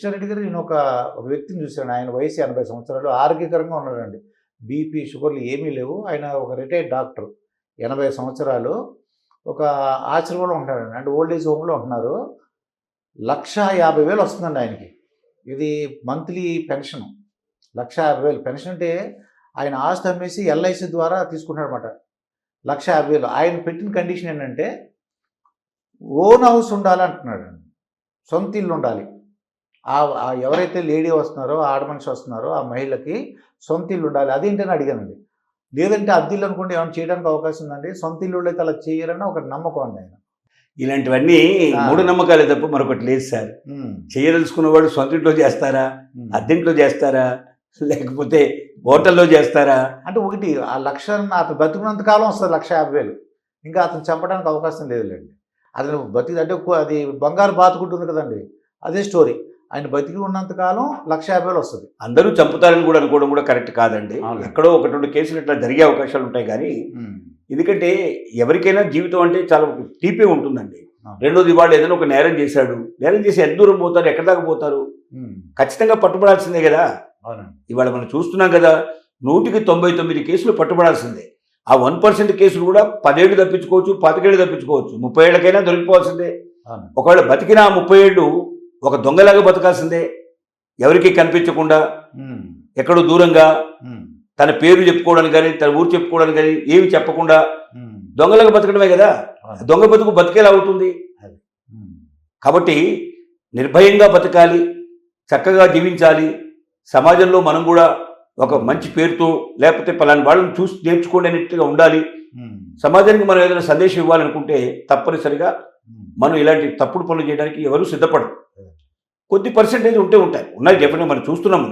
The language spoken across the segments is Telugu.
కృష్ణారెడ్డి గారు నేను ఒక వ్యక్తిని చూశాను. ఆయన వయసు 80 సంవత్సరాలు ఆరోగ్యకరంగా ఉన్నాడండి. బీపీ, షుగర్‌లు ఏమీ లేవు. ఆయన ఒక రిటైర్డ్ డాక్టర్. 80 సంవత్సరాలు ఒక ఆశ్రమంలో ఉంటున్నాడండి. అంటే ఓల్డ్ ఏజ్ హోమ్‌లో ఉంటున్నారు. 1,50,000 వస్తుందండి ఆయనకి. ఇది మంత్లీ పెన్షన్. 1,50,000 పెన్షన్ అంటే ఆయన ఆస్తి అమ్మేసి ఎల్ఐసి ద్వారా తీసుకుంటున్నాడనమాట. 1,50,000 ఆయన పెట్టిన కండిషన్ ఏంటంటే ఓన్ హౌస్ ఉండాలంటున్నాడండి. సొంత ఇల్లు ఉండాలి. ఎవరైతే లేడీ వస్తున్నారో, ఆడ మనిషి వస్తున్నారో ఆ మహిళకి సొంత ఇల్లు ఉండాలి. అదేంటని అడిగానండి. లేదంటే అద్దె ఇల్లు అనుకుంటే ఏమైనా చేయడానికి అవకాశం ఉందండి. సొంత ఇల్లు అయితే అలా చేయరని ఒక నమ్మకం అండి ఆయన. ఇలాంటివన్నీ మూఢనమ్మకాలే తప్ప మరొకటి లేదు సార్. చేయదలుచుకున్నవాడు సొంత ఇంట్లో చేస్తారా, అద్దెంట్లో చేస్తారా, లేకపోతే హోటల్లో చేస్తారా? అంటే ఒకటి ఆ 1,00,000 అతను బతుకున్నంత కాలం వస్తుంది 1,50,000. ఇంకా అతను చంపడానికి అవకాశం లేదులేండి. అతను బతికి అంటే అది బంగారు బాతుకుంటుంది కదండి, అదే స్టోరీ. ఆయన బతికి ఉన్నంతకాలం 1,50,000 వస్తుంది. అందరూ చంపుతారని కూడా అనుకోవడం కూడా కరెక్ట్ కాదండి. ఎక్కడో 1-2 కేసులు ఇట్లా జరిగే అవకాశాలు ఉంటాయి. కానీ ఎందుకంటే ఎవరికైనా జీవితం అంటే చాలా తీపే ఉంటుందండి. రెండోది వాళ్ళు ఏదైనా ఒక నేరం చేశాడు, నేరం చేసి ఎంత దూరం పోతారు, ఎక్కడ దాకా పోతారు? ఖచ్చితంగా పట్టుబడాల్సిందే కదా. ఇవాళ మనం చూస్తున్నాం కదా, 100కి 99 కేసులు పట్టుబడాల్సిందే. ఆ 1% కేసులు కూడా 10 ఏళ్ళు తప్పించుకోవచ్చు, 25 ఏళ్ళు తప్పించుకోవచ్చు, 30 ఏళ్ళకైనా దొరికిపోవాల్సిందే. ఒకవేళ బతికిన 30 ఏళ్ళు ఒక దొంగలాగా బతకాల్సిందే, ఎవరికి కనిపించకుండా, ఎక్కడో దూరంగా తన పేరు చెప్పుకోవడానికి కానీ, తన ఊరు చెప్పుకోవడానికి కానీ ఏమి చెప్పకుండా దొంగలాగా బతకడమే కదా. దొంగ బతుకు బతికేలా అవుతుంది. కాబట్టి నిర్భయంగా బతకాలి, చక్కగా జీవించాలి. సమాజంలో మనం కూడా ఒక మంచి పేరుతో, లేకపోతే పలాని వాళ్ళని చూసి నేర్చుకోలేనట్టుగా ఉండాలి. సమాజానికి మనం ఏదైనా సందేశం ఇవ్వాలనుకుంటే తప్పనిసరిగా మనం ఇలాంటి తప్పుడు పనులు చేయడానికి ఎవరు సిద్ధపడరు. కొద్ది పర్సెంటేజ్ ఉన్నాయి డెఫినెట్గా మనం చూస్తున్నాం.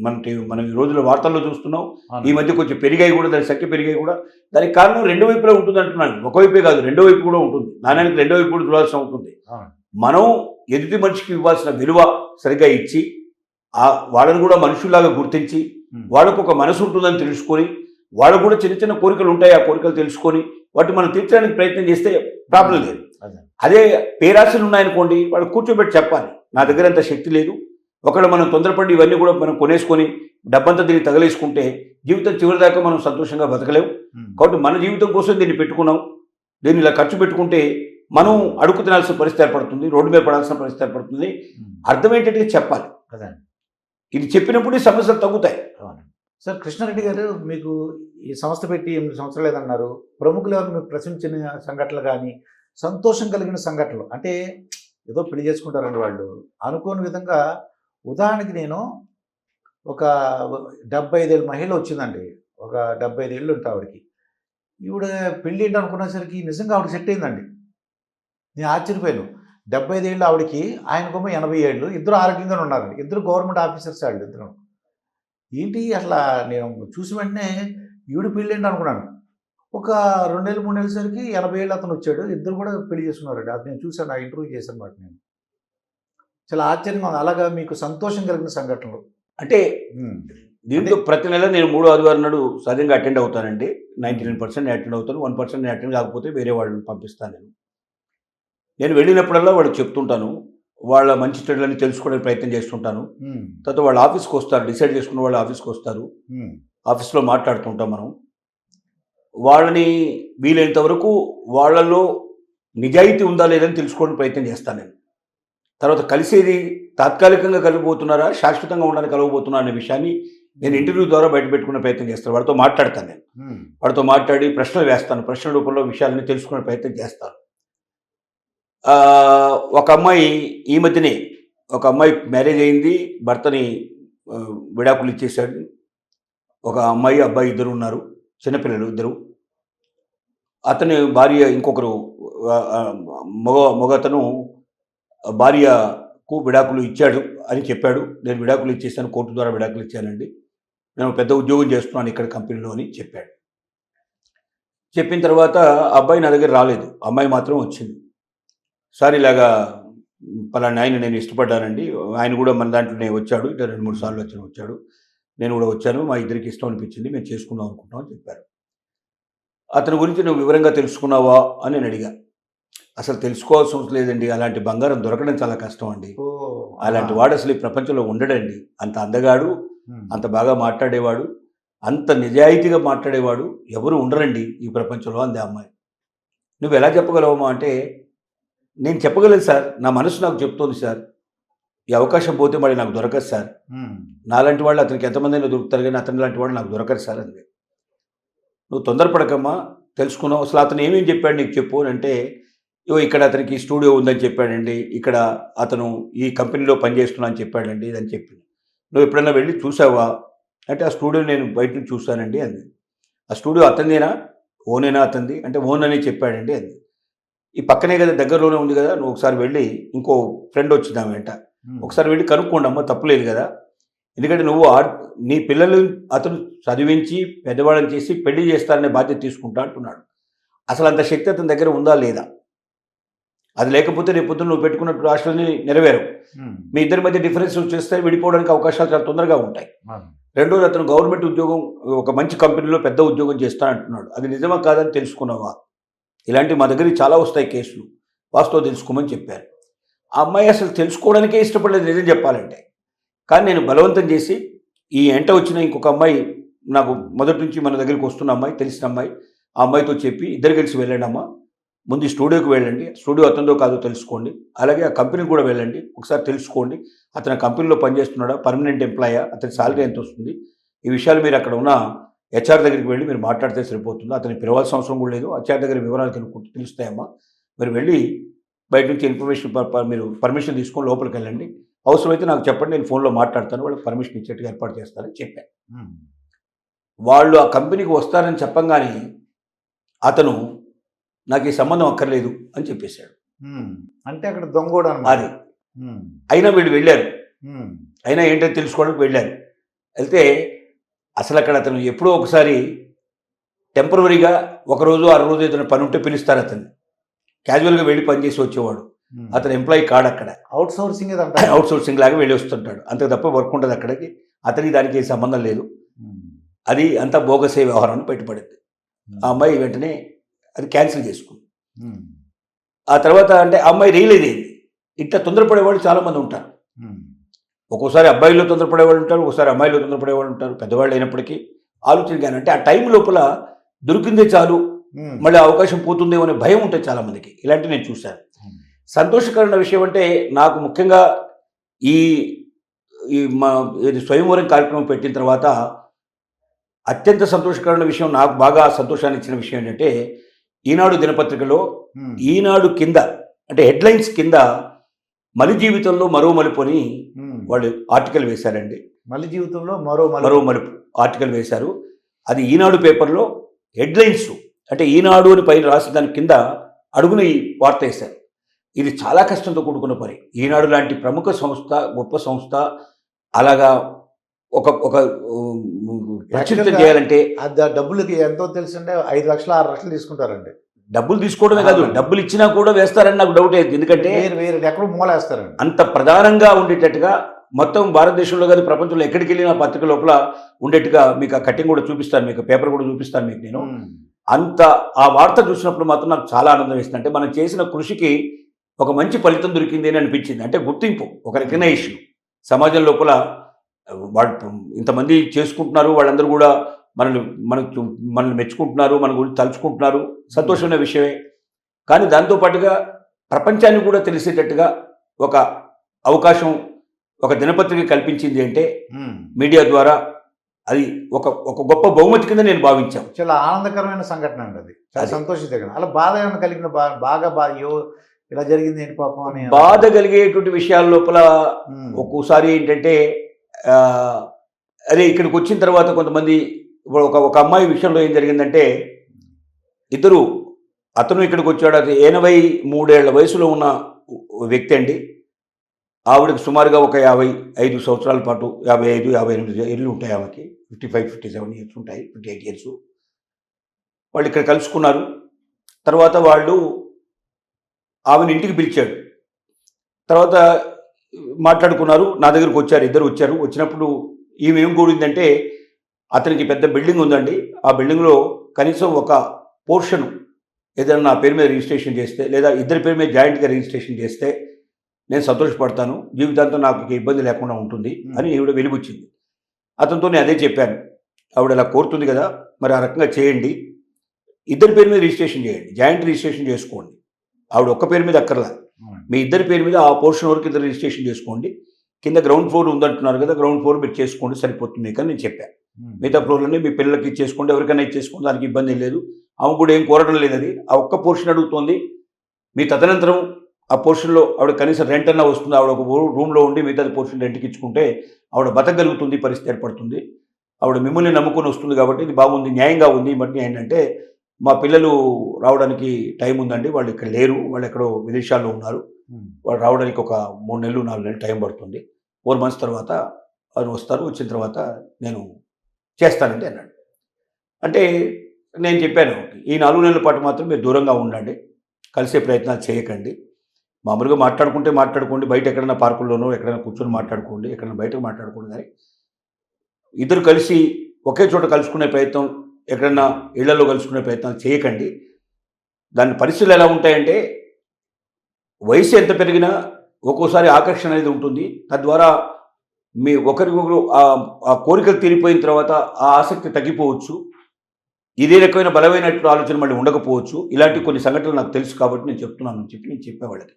మనం ఈ రోజుల్లో వార్తల్లో చూస్తున్నాం. ఈ మధ్య కొంచెం పెరిగాయి కూడా, దాని సంఖ్య పెరిగాయి కూడా. దానికి కారణం రెండు వైపులా ఉంటుంది అంటున్నాను. ఒకవైపే కాదు, రెండో వైపు కూడా ఉంటుంది. నాణ్యానికి రెండో వైపు కూడా చూడాల్సి ఉంటుంది. మనం ఎదుటి మనిషికి ఇవ్వాల్సిన విలువ సరిగ్గా ఇచ్చి, వాళ్ళని కూడా మనుషుల్లాగా గుర్తించి, వాళ్ళకు ఒక మనసు ఉంటుందని తెలుసుకొని, వాళ్ళకు కూడా చిన్న చిన్న కోరికలు ఉంటాయి, ఆ కోరికలు తెలుసుకొని వాటిని మనం తీర్చడానికి ప్రయత్నం చేస్తే ప్రాబ్లం లేదు. అదే పేరాశలు ఉన్నాయనుకోండి, వాళ్ళు కూర్చోబెట్టి చెప్పాలి, నా దగ్గర అంత శక్తి లేదు. ఒకవేళ మనం తొందరపడి ఇవన్నీ కూడా మనం కొనేసుకొని డబ్బంతా దీన్ని తగలేసుకుంటే జీవితం చివరి దాకా మనం సంతోషంగా బతకలేము. కాబట్టి మన జీవితం కోసం దీన్ని పెట్టుకున్నాం, దీన్ని ఇలా ఖర్చు పెట్టుకుంటే మనం అడుగు తినాల్సిన పరిస్థితి ఏర్పడుతుంది, రోడ్డు మీద పడాల్సిన పరిస్థితి ఏర్పడుతుంది. అర్థమయ్యేటట్టుగా చెప్పాలి. ఇది చెప్పినప్పుడు ఈ సమస్యలు తగ్గుతాయి. సార్, కృష్ణారెడ్డి గారు మీకు ఈ సంస్థ పెట్టి 8 సంవత్సరాలు ఏదన్నారు, ప్రముఖులు ఎవరు మీకు ప్రశ్నించిన సంఘటనలు కానీ, సంతోషం కలిగిన సంఘటనలు? అంటే ఏదో పెళ్లి చేసుకుంటారండి వాళ్ళు అనుకోని విధంగా. ఉదాహరణకి నేను ఒక 75 ఏళ్ళ మహిళ వచ్చిందండి. ఒక 75 ఏళ్ళు ఉంటాయి ఆవిడకి. ఈవిడ పెళ్ళి ఏంటి అనుకునేసరికి నిజంగా ఆవిడ సెట్ అయిందండి. నేను ఆశ్చర్యపోయాను. 75 ఏళ్ళు ఆవిడకి, ఆయనకేమో 80 ఏళ్ళు. ఇద్దరు ఆరోగ్యంగానే ఉన్నారండి. ఇద్దరు గవర్నమెంట్ ఆఫీసర్స్ వాళ్ళు ఇద్దరు. ఏంటి అసలు నేను చూసి వెంటనే ఈవిడ పెళ్ళి ఏంటి అనుకున్నాను. ఒక 2 నెలలు 3 నెలల సరికి 80 ఏళ్ళు అతను వచ్చాడు. ఇద్దరు కూడా పెళ్లి చేసుకున్నారండి. అది నేను చూశాను, ఆ ఇంటర్వ్యూ చేశాను మాట. నేను చాలా ఆశ్చర్యంగా ఉంది. అలాగా మీకు సంతోషం కలిగిన సంఘటనలు అంటే దీంట్లో ప్రతి నెల నేను 3వ ఆదివారం నాడు సహజంగా అటెండ్ అవుతానండి. 99% అటెండ్ అవుతాను. 1% అటెండ్ కాకపోతే వేరే వాళ్ళని పంపిస్తాను. నేను వెళ్ళినప్పుడల్లా వాళ్ళకి చెప్తుంటాను, వాళ్ళ మంచి చెడులని తెలుసుకోవడానికి ప్రయత్నం చేస్తుంటాను. తర్వాత వాళ్ళ ఆఫీస్కి వస్తారు, డిసైడ్ చేసుకున్న వాళ్ళ ఆఫీస్కి వస్తారు. ఆఫీస్లో మాట్లాడుతుంటాం మనం. వాళ్ళని వీలైనంత వరకు వాళ్ళలో నిజాయితీ ఉందా లేదని తెలుసుకోవడానికి ప్రయత్నం చేస్తాను నేను. తర్వాత కలిసేది తాత్కాలికంగా కలగబోతున్నారా, శాశ్వతంగా ఉండడానికి కలగబోతున్నా అనే విషయాన్ని నేను ఇంటర్వ్యూ ద్వారా బయటపెట్టుకునే ప్రయత్నం చేస్తాను. వాడితో మాట్లాడతాను నేను. వాడితో మాట్లాడి ప్రశ్నలు వేస్తాను. ప్రశ్న రూపంలో విషయాలని తెలుసుకునే ప్రయత్నం చేస్తాను. ఒక అమ్మాయి ఈ మధ్యనే ఒక అమ్మాయి మ్యారేజ్ అయింది, భర్తని విడాకులు ఇచ్చేశాడు. ఒక అమ్మాయి అబ్బాయి ఇద్దరు ఉన్నారు, చిన్నపిల్లలు ఇద్దరు. అతని భార్య ఇంకొకరు మగతను భార్యకు విడాకులు ఇచ్చాడు అని చెప్పాడు. నేను విడాకులు ఇచ్చేసాను, కోర్టు ద్వారా విడాకులు ఇచ్చానండి, నేను పెద్ద ఉద్యోగం చేస్తున్నాను ఇక్కడ కంపెనీలో అని చెప్పాడు. చెప్పిన తర్వాత అబ్బాయి నా దగ్గర రాలేదు, అమ్మాయి మాత్రం వచ్చింది. సార్ ఇలాగా పలానా ఆయన నేను ఇష్టపడ్డానండి, ఆయన కూడా మన దాంట్లోనే వచ్చాడు, ఇట్లా 2-3 సార్లు వచ్చాడు, నేను కూడా వచ్చాను, మా ఇద్దరికి ఇష్టం అనిపించింది, మేము చేసుకుందాం అనుకుంటాం అని చెప్పారు. అతని గురించి నువ్వు వివరంగా తెలుసుకున్నావా అని నేను అడిగా. అసలు తెలుసుకోవాల్సిన అవసరం లేదండి. అలాంటి బంగారం దొరకడం చాలా కష్టం అండి. ఓ అలాంటి వాడు అసలు ఈ ప్రపంచంలో ఉండడండి. అంత అందగాడు, అంత బాగా మాట్లాడేవాడు, అంత నిజాయితీగా మాట్లాడేవాడు ఎవరు ఉండరండి ఈ ప్రపంచంలో అంది ఆ అమ్మాయి. నువ్వు ఎలా చెప్పగలవమ్మా అంటే, నేను చెప్పగలను సార్. నా మనసు నాకు చెప్తోంది సార్. ఈ అవకాశం పోతే మరి నాకు దొరకదు సార్. నాలాంటి వాళ్ళు అతనికి ఎంతమందైనా దొరుకుతారు కానీ అతని లాంటి వాళ్ళు నాకు దొరకరు సార్ అంది. నువ్వు తొందరపడకమ్మా, తెలుసుకున్నావు. అసలు అతను ఏమేమి చెప్పాడు నీకు చెప్పు అని అంటే, ఇగో ఇక్కడ అతనికి స్టూడియో ఉందని చెప్పాడండి, ఇక్కడ అతను ఈ కంపెనీలో పనిచేస్తున్నా అని చెప్పాడండి ఇదని చెప్పింది. నువ్వు ఎప్పుడైనా వెళ్ళి చూసావా అంటే, ఆ స్టూడియో నేను బయట నుంచి చూశానండి అంది. ఆ స్టూడియో అతనిదేనా, ఓనేనా అతనిది అంటే ఓన్ అని చెప్పాడండి అంది. ఈ పక్కనే కదా, దగ్గరలోనే ఉంది కదా, నువ్వు ఒకసారి వెళ్ళి, ఇంకో ఫ్రెండ్ వచ్చింది ఆమె వెంట, ఒకసారి వెళ్ళి కనుక్కోండి అమ్మ, తప్పులేదు కదా. ఎందుకంటే నువ్వు నీ పిల్లలు అతను చదివించి పెద్దవాళ్ళని చేసి పెళ్లి చేస్తారనే బాధ్యత తీసుకుంటా అంటున్నాడు. అసలు అంత శక్తి అతని దగ్గర ఉందా లేదా? అది లేకపోతే రేపు పొద్దున్న నువ్వు పెట్టుకున్నట్టు ఆశలని నెరవేరవు. మీ ఇద్దరి మధ్య డిఫరెన్స్ చేస్తే విడిపోవడానికి అవకాశాలు చాలా తొందరగా ఉంటాయి. రెండోది, అతను గవర్నమెంట్ ఉద్యోగం, ఒక మంచి కంపెనీలో పెద్ద ఉద్యోగం చేస్తానంటున్నాడు. అది నిజమా కాదని తెలుసుకున్నావా? ఇలాంటి మా దగ్గరికి చాలా వస్తాయి కేసులు, వాస్తవం తెలుసుకోమని చెప్పారు. ఆ అమ్మాయి అసలు తెలుసుకోవడానికే ఇష్టపడలేదు నిజం చెప్పాలంటే. కానీ నేను బలవంతం చేసి, ఈ ఎంట వచ్చిన ఇంకొక అమ్మాయి, నాకు మొదటి నుంచి మన దగ్గరికి వస్తున్న అమ్మాయి, తెలిసిన అమ్మాయి, ఆ అమ్మాయితో చెప్పి ఇద్దరు కలిసి వెళ్ళండి అమ్మ, ముందు స్టూడియోకి వెళ్ళండి, స్టూడియో అతనిదో కాదో తెలుసుకోండి, అలాగే ఆ కంపెనీకి కూడా వెళ్ళండి, ఒకసారి తెలుసుకోండి, అతని కంపెనీలో పనిచేస్తున్నాడా, పర్మనెంట్ ఎంప్లాయా, అతని శాలరీ ఎంత వస్తుంది, ఈ విషయాలు మీరు అక్కడ ఉన్న హెచ్ఆర్ దగ్గరికి వెళ్ళి మీరు మాట్లాడితే సరిపోతుంది. అతన్ని పిలవాల్సిన అవసరం కూడా లేదు. హెచ్ఆర్ దగ్గర వివరాలు కనుక్కుంటే తెలుస్తాయమ్మా. మీరు వెళ్ళి బయట నుంచి ఇన్ఫర్మేషన్ మీరు పర్మిషన్ తీసుకొని లోపలికి వెళ్ళండి, అవసరమైతే నాకు చెప్పండి, నేను ఫోన్లో మాట్లాడతాను, వాళ్ళకి పర్మిషన్ ఇచ్చేట్టుగా ఏర్పాటు చేస్తానని చెప్పాను. వాళ్ళు ఆ కంపెనీకి వస్తారని చెప్పంగానే అతను నాకు ఈ సంబంధం అక్కర్లేదు అని చెప్పేశాడు. అంటే అక్కడ దొంగోడు అది. అయినా వీళ్ళు వెళ్ళారు, అయినా ఏంటో తెలుసుకోవడానికి వెళ్ళారు. వెళ్తే అసలు అక్కడ అతను ఎప్పుడో ఒకసారి టెంపరవరీగా ఒకరోజు ఆ రోజు ఏదైనా పని ఉంటే పిలుస్తారు అతన్ని, క్యాజువల్గా వెళ్ళి పనిచేసి వచ్చేవాడు. అతను ఎంప్లాయీ కాడు అక్కడ, అవుట్ సోర్సింగ్ లాగా వెళ్ళి వస్తుంటాడు, అంతే తప్ప వర్క్ ఉంటుంది అక్కడికి. అతనికి దానికి ఏ సంబంధం లేదు, అది అంతా బోగసే వ్యవహారం అని బయటపడింది. ఆ అమ్మాయి వెంటనే అది క్యాన్సిల్ చేసుకుంది. ఆ తర్వాత అంటే ఆ అమ్మాయి రియలైజ్ అయింది, ఇట్లా తొందరపడేవాళ్ళు చాలామంది ఉంటారు. ఒక్కోసారి అబ్బాయిలో తొందరపడేవాళ్ళు ఉంటారు, ఒకసారి అమ్మాయిలో తొందరపడేవాళ్ళు ఉంటారు. పెద్దవాళ్ళు అయినప్పటికీ ఆలోచన కానీ అంటే ఆ టైం లోపల దొరికిందే చాలు, మళ్ళీ అవకాశం పోతుందేమో అనే భయం ఉంటుంది చాలామందికి. ఇలాంటివి నేను చూశాను. సంతోషకరమైన విషయం అంటే నాకు ముఖ్యంగా ఈ మా స్వయంవరం కార్యక్రమం పెట్టిన తర్వాత అత్యంత సంతోషకరమైన విషయం, నాకు బాగా సంతోషాన్ని ఇచ్చిన విషయం ఏంటంటే, ఈనాడు దినపత్రికలో ఈనాడు కింద అంటే హెడ్లైన్స్ కింద మలి జీవితంలో మరో మలుపు అని వాళ్ళు ఆర్టికల్ వేశారండి. మలి జీవితంలో మరో మలుపు ఆర్టికల్ వేశారు. అది ఈనాడు పేపర్లో హెడ్లైన్స్ అంటే ఈనాడు అని పైన రాసి దాని కింద అడుగున ఈ వార్త వేశారు. ఇది చాలా కష్టంతో కూడుకున్న పని. ఈనాడు లాంటి ప్రముఖ సంస్థ, గొప్ప సంస్థ అలాగా ఒక ఒక ప్రచురితం చేయాలంటే డబ్బులకి ఎంతో తెలుసంటే 5 లక్షలు 6 లక్షలు తీసుకుంటారండి. డబ్బులు తీసుకోవడమే కాదు, డబ్బులు ఇచ్చినా కూడా వేస్తారని నాకు డౌట్ అయింది. ఎందుకంటే ఎక్కడ మూలేస్తారండి. అంత ప్రధానంగా ఉండేటట్టుగా మొత్తం భారతదేశంలో కానీ ప్రపంచంలో ఎక్కడికి వెళ్ళిన పత్రిక లోపల ఉండేట్టుగా మీకు ఆ కటింగ్ కూడా చూపిస్తాను, మీకు పేపర్ కూడా చూపిస్తాను మీకు నేను. అంత ఆ వార్త చూసినప్పుడు మాత్రం నాకు చాలా ఆనందం వేసింది. అంటే మనం చేసిన కృషికి ఒక మంచి ఫలితం దొరికింది అని అనిపించింది. అంటే గుర్తింపు, ఒక రికగ్నైజేషన్ సమాజం లోపల. వాళ్ళు ఇంతమంది చేసుకుంటున్నారు, వాళ్ళందరూ కూడా మనల్ని మెచ్చుకుంటున్నారు, మన గురించి తలుచుకుంటున్నారు, సంతోషమైన విషయమే. కానీ దాంతోపాటుగా ప్రపంచాన్ని కూడా తెలిసేటట్టుగా ఒక అవకాశం ఒక దినపత్రిక కల్పించింది అంటే మీడియా ద్వారా అది ఒక గొప్ప బహుమతి కింద నేను భావించాను. చాలా ఆనందకరమైన సంఘటన అండి అది. చాలా సంతోషించగలను. అలా బాధ ఏమైనా కలిగిన బాగా ఇలా జరిగింది ఏంటి పాపం అని బాధ కలిగేటువంటి విషయాల లోపల ఒక్కోసారి ఏంటంటే అదే ఇక్కడికి వచ్చిన తర్వాత కొంతమంది ఒక అమ్మాయి విషయంలో ఏం జరిగిందంటే, ఇద్దరు అతను ఇక్కడికి వచ్చాడు, అది 83 ఏళ్ల వయసులో ఉన్న వ్యక్తి అండి. ఆవిడకి సుమారుగా ఒక 55 సంవత్సరాల పాటు 55-58 ఏళ్ళు ఉంటాయి ఆమెకి. 55-57 ఇయర్స్ ఉంటాయి, 58 ఇయర్స్. వాళ్ళు ఇక్కడ కలుసుకున్నారు. తర్వాత వాళ్ళు ఆమెను ఇంటికి పిలిచాడు. తర్వాత మాట్లాడుకున్నారు, నా దగ్గరకు వచ్చారు, ఇద్దరు వచ్చారు. వచ్చినప్పుడు ఈమె ఏం కూడిందంటే, అతనికి పెద్ద బిల్డింగ్ ఉందండి, ఆ బిల్డింగ్లో కనీసం ఒక పోర్షను ఏదైనా నా పేరు మీద రిజిస్ట్రేషన్ చేస్తే లేదా ఇద్దరి పేరు మీద జాయింట్గా రిజిస్ట్రేషన్ చేస్తే నేను సంతోషపడతాను, జీవితాంతం నాకు ఇక ఇబ్బంది లేకుండా ఉంటుంది అని ఈవిడ వెలిబుచ్చింది. అతనితో నేను అదే చెప్పాను, ఆవిడ అలా కోరుతుంది కదా, మరి ఆ రకంగా చేయండి, ఇద్దరి పేరు మీద రిజిస్ట్రేషన్ చేయండి, జాయింట్ రిజిస్ట్రేషన్ చేసుకోండి. ఆవిడ ఒక్క పేరు మీద అక్కర్లా, మీ ఇద్దరి పేరు మీద ఆ పోర్షన్ వరకు ఇద్దరు రిజిస్ట్రేషన్ చేసుకోండి, కింద గ్రౌండ్ ఫ్లోర్ ఉందంటున్నారు కదా, గ్రౌండ్ ఫ్లోర్ మీరు చేసుకోండి సరిపోతుంది కానీ నేను చెప్పాను. మిగతా ఫ్లోర్లన్నీ మీ పిల్లలకి ఇచ్చేసుకోండి, ఎవరికైనా ఇచ్చేసుకోండి, దానికి ఇబ్బంది ఏం లేదు. ఆమె కూడా ఏం కోరడం లేదు, అది ఆ ఒక్క పోర్షన్ అడుగుతోంది. మీ తదనంతరం ఆ పోర్షన్లో ఆవిడ కనీసం రెంట్ అన్నా వస్తుంది, ఆవిడ ఒక రూమ్లో ఉండి మిగతా పోర్షన్ రెంట్కి ఇచ్చుకుంటే ఆవిడ బతకగలుగుతుంది, పరిస్థితి ఏర్పడుతుంది. ఆవిడ మిమ్మల్ని నమ్ముకొని వస్తుంది కాబట్టి ఇది బాగుంది, న్యాయంగా ఉంది. బట్ ఏంటంటే మా పిల్లలు రావడానికి టైం ఉందండి, వాళ్ళు ఇక్కడ లేరు, వాళ్ళు ఎక్కడో విదేశాల్లో ఉన్నారు, వాళ్ళు రావడానికి ఒక 3 నెలలు 4 నెలలు టైం పడుతుంది, 4 months తర్వాత వాళ్ళు వస్తారు, వచ్చిన తర్వాత నేను చేస్తానండి అన్నాడు. అంటే నేను చెప్పాను, ఈ 4 నెలల పాటు మాత్రం మీరు దూరంగా ఉండండి, కలిసే ప్రయత్నాలు చేయకండి, మామూలుగా మాట్లాడుకోండి, బయట ఎక్కడైనా పార్కుల్లోనో ఎక్కడైనా కూర్చొని మాట్లాడుకోండి, ఎక్కడైనా బయటకు మాట్లాడుకోండి, కానీ ఇద్దరు కలిసి ఒకే చోట కలుసుకునే ప్రయత్నం, ఎక్కడన్నా ఇళ్లలో కలుసుకునే ప్రయత్నాలు చేయకండి. దాని పరిస్థితులు ఎలా ఉంటాయంటే వయసు ఎంత పెరిగినా ఒక్కోసారి ఆకర్షణ అనేది ఉంటుంది, తద్వారా మీ ఒకరికొకరు ఆ కోరికలు తీరిపోయిన తర్వాత ఆ ఆసక్తి తగ్గిపోవచ్చు, ఇదే రకమైన బలమైనటువంటి ఆలోచన మళ్ళీ ఉండకపోవచ్చు. ఇలాంటి కొన్ని సంఘటనలు నాకు తెలుసు కాబట్టి నేను చెప్తున్నాను అని చెప్పి నేను చెప్పేవాళ్ళకి.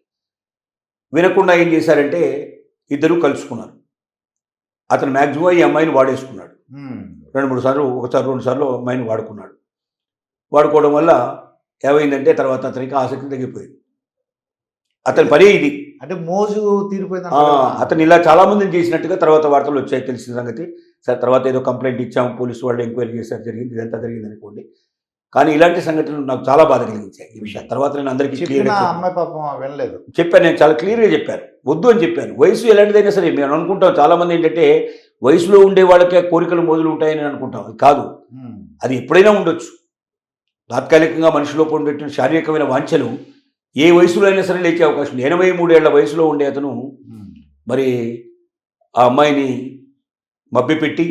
వినకుండా ఏం చేశారంటే ఇద్దరు కలుసుకున్నారు. అతను మ్యాక్సిమం ఈ అమ్మాయిని వాడేసుకున్నాడు, 2-3 సార్లు, ఒకసారి 2 సార్లు అమ్మాయిని వాడుకున్నాడు. వాడుకోవడం వల్ల ఏమైందంటే తర్వాత అతనికి ఆసక్తి తగ్గిపోయింది. అతని పని ఇది, అంటే మోజు తీరిపోయింది. అతను ఇలా చాలామందిని చేసినట్టుగా తర్వాత వార్తలు వచ్చాయి, తెలిసిన సంగతి. సరే తర్వాత ఏదో కంప్లైంట్ ఇచ్చాము, పోలీసు వాళ్ళు ఎంక్వైరీ చేశారు, జరిగింది, ఇదంతా జరిగింది అనుకోండి. కానీ ఇలాంటి సంఘటనలు నాకు చాలా బాధ కలిగించాయి. ఈ విషయం తర్వాత నేను అందరికీ అమ్మాయి పాపం వినలేదు, చెప్పాను, నేను చాలా క్లియర్గా చెప్పాను, వద్దు అని చెప్పాను. వయసు ఎలాంటిదైనా సరే మేము అనుకుంటాం, చాలామంది ఏంటంటే వయసులో ఉండే వాళ్ళకే కోరికలు మోజులు ఉంటాయని అనుకుంటాం, అది కాదు. అది ఎప్పుడైనా ఉండొచ్చు. తాత్కాలికంగా మనిషిలో ఉండేటువంటి శారీరకమైన వాంఛలు ఏ వయసులో అయినా సరే లేచే అవకాశం ఉంది. 83 ఏళ్ల వయసులో ఉండే అతను మరి ఆ అమ్మాయిని మభ్యపెట్టి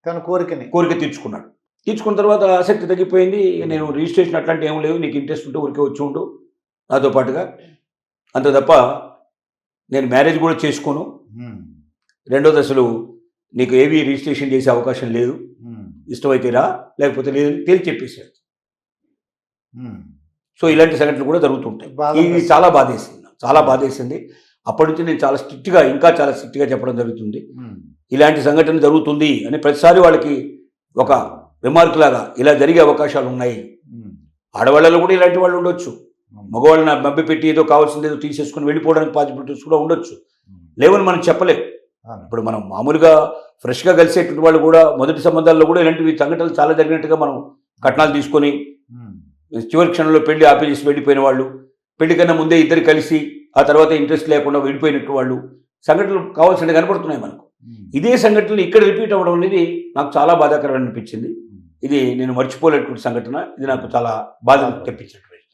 తన కోరిక తీర్చుకున్నాడు. తీర్చుకున్న తర్వాత ఆసక్తి తగ్గిపోయింది. నేను రిజిస్ట్రేషన్ అట్లాంటి ఏం లేవు, నీకు ఇంట్రెస్ట్ ఉంటే ఊరికే వచ్చి ఉండు నాతో పాటుగా, అంత తప్ప నేను మ్యారేజ్ కూడా చేసుకోను, రెండో దశలో నీకు ఏవి రిజిస్ట్రేషన్ చేసే అవకాశం లేదు, ఇష్టమైతే రా, లేకపోతే లేదు తేల్చి చెప్పేసాడు. సో ఇలాంటి సంఘటనలు కూడా జరుగుతుంటాయి. ఇది చాలా బాధేసింది. అప్పటి నుంచి నేను చాలా స్ట్రిక్ట్గా, ఇంకా చాలా స్ట్రిక్ట్గా చెప్పడం జరుగుతుంది. ఇలాంటి సంఘటన జరుగుతుంది అని ప్రతిసారి వాళ్ళకి ఒక రిమార్క్ లాగా ఇలా జరిగే అవకాశాలు ఉన్నాయి. ఆడవాళ్ళలో కూడా ఇలాంటి వాళ్ళు ఉండొచ్చు, మగవాళ్ళని మభ్యపెట్టి ఏదో కావాల్సింది ఏదో తీసేసుకుని వెళ్ళిపోవడానికి పాసిబిలిటీస్ కూడా ఉండొచ్చు, లేవని మనం చెప్పలేం. ఇప్పుడు మనం మామూలుగా ఫ్రెష్గా కలిసేటువంటి వాళ్ళు కూడా మొదటి సంబంధాల్లో కూడా ఇలాంటివి సంఘటనలు చాలా జరిగినట్టుగా మనం కట్నాలు తీసుకొని చివరి క్షణంలో పెళ్లి ఆపేసి వెళ్ళిపోయిన వాళ్ళు, పెళ్లి కన్నా ముందే ఇద్దరు కలిసి ఆ తర్వాత ఇంట్రెస్ట్ లేకుండా వెళ్ళిపోయినట్టు వాళ్ళు సంఘటనలు కావాల్సినవి కనపడుతున్నాయి మనకు. ఇదే సంఘటనలు ఇక్కడ రిపీట్ అవ్వడం అనేది నాకు చాలా బాధాకరం అనిపించింది. ఇది నేను మర్చిపోలేటువంటి సంఘటన, ఇది నాకు చాలా బాధ తెప్పించింది.